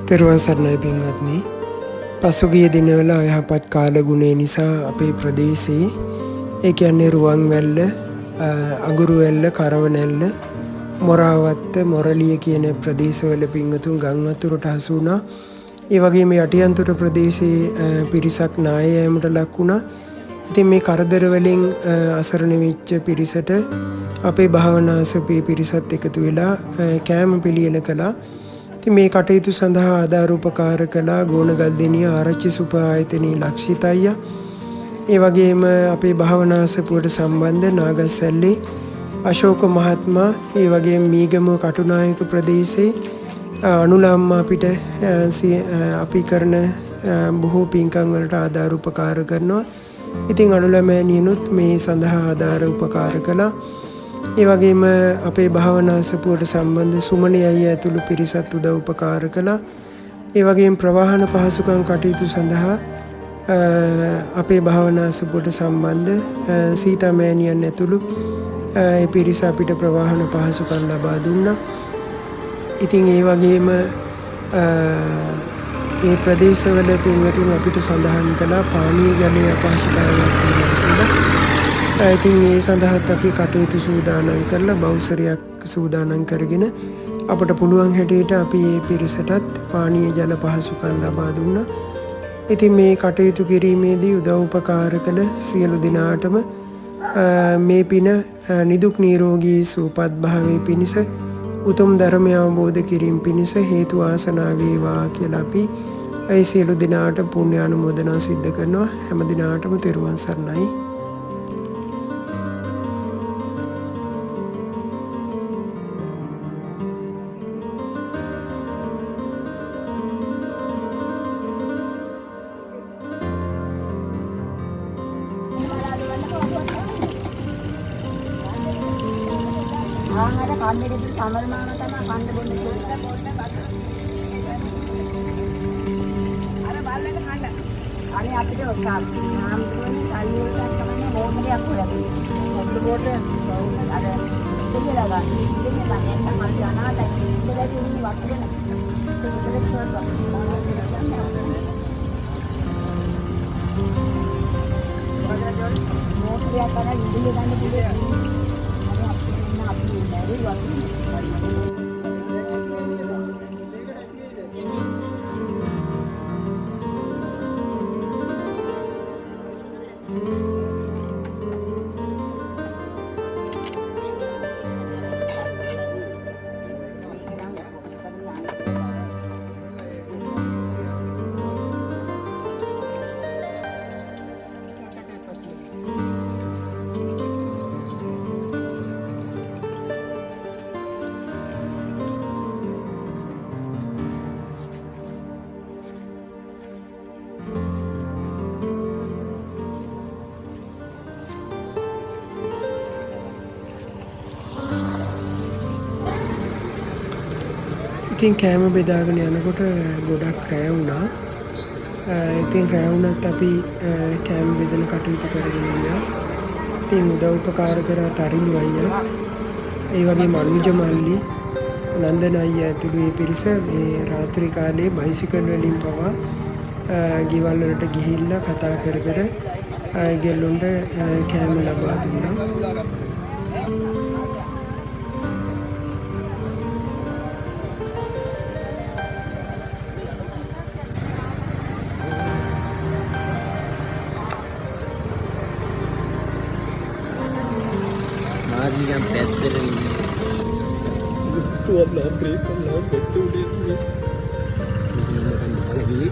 තෙරුවන් සරණයි පින්වත්නි. පසුගිය දිනවල අයහපත් කාලගුණය නිසා අපේ ප්‍රදේශයේ ඒ කියන්නේ රුවන්වැල්ල, අඟුරුවැල්ල, කරවනැල්ල, මොරාවත්ත, මොරළිය කියන ප්‍රදේශවල පින්වතුන් ගම් වතුරට හසු වුණා. ඒ වගේම යටිඅන්තොට ප්‍රදේශයේ පිරිසක් නාය යාමට ලක් වුණා. ඉතින් මේ කරදර වලින් අසරණ වෙච්ච පිරිසට අපේ භාවනාසපේ පිරිසත් එකතු වෙලා කෑම පිළියෙල කළා. මේ කටයුතු සඳහා ආධාර උපකාර කළා ගෝනගල්දෙනිය ආරච්චි සුප ආයතනයේ ලක්ෂිත අයියා. ඒ වගේම අපේ භාවනාසපුවට සම්බන්ධ නාගස්සැල්ලේ අශෝක මහත්මයා, ඒ වගේම මීගම කටුනායක ප්‍රදේශයේ අනුලාම්මා අපිට අපි කරන බොහෝ පින්කම් වලට ආධාර උපකාර කරනවා. ඉතින් අනුලමෑණියනුත් මේ සඳහා ආධාර උපකාර කළා. ඒ වගේම අපේ භාවනාසපුවට සම්බන්ධ සුමනි අයියා ඇතුළු පිරිසත් උදව් උපකාර කළා. ඒ වගේම ප්‍රවාහන පහසුකම් කටයුතු සඳහා අපේ භාවනාසපුවට සම්බන්ධ සීතා මෑණියන් ඇතුළු ඒ පිරිස අපිට ප්‍රවාහන පහසුකම් ලබා දුන්නා. ඉතින් ඒ වගේම ඒ ප්‍රදේශවල පින්වතුන් අපිට සඳහන් කළා පානීය ජලයේ අපහසුතාවයක් තියෙනවා කියලා. ඉතින් ඒ සඳහාත් අපි කටයුතු සූදානම් කරලා බවුසරයක් සූදානම් කරගෙන අපට පුළුවන් හැටියට අපි මේ පිරිසටත් පානීය ජල පහසුකම් ලබා දුන්නා. ඉතින් මේ කටයුතු කිරීමේදී උදව් උපකාර කළ සියලු දෙනාටම මේ පින නිදුක් නිරෝගී සුවපත් භාවයේ පිණිස උතුම් ධර්මය අවබෝධ කිරීම පිණිස හේතු ආසනා වේවා කියලා අපි ඒ සියලු දෙනාට පුණ්‍ය අනුමෝදනා සිද්ධ කරනවා. හැම දිනාටම තෙරුවන් සරණයි. ආහාර කන්දේදී සමරනාන තමයි කන්ද බොන්නේ. අර බල්ලට කන්න. අනේ අපිට නාම දුන්නේ සල්ලියක් තමයි මොහොමඩයක් හොයලා. පොඩ්ඩ පොඩ්ඩ අර දෙකලා ගන්න. දෙකලා ගන්න මල් යනාට ඉඳලා තියෙන වක්කන. මොහොමඩයක් කරලා ඉඳලා ගන්න පුළුවන්. ඉතින් කෑම බෙදාගෙන යනකොට ගොඩක් රැ වුණා. ඉතින් රැ වුණත් අපි කෑම බෙදන කටයුතු කරගෙන ගියා. ඉතින් උදව් උපකාර කරා තරිඳු අයියත්, ඒ වගේම අනුජ මල්ලි, නන්දන අයියා ඇතුළු මේ පිරිස මේ රාත්‍රී කාලේ බයිසිකල් වලින් පවා ගෙවල් වලට ගිහිල්ලා කතා කර කර ගෙල්ලොන්ට කෑම ලබා දුන්නා. yang better itu adalah break, adalah betul dia. Ini makan lagi.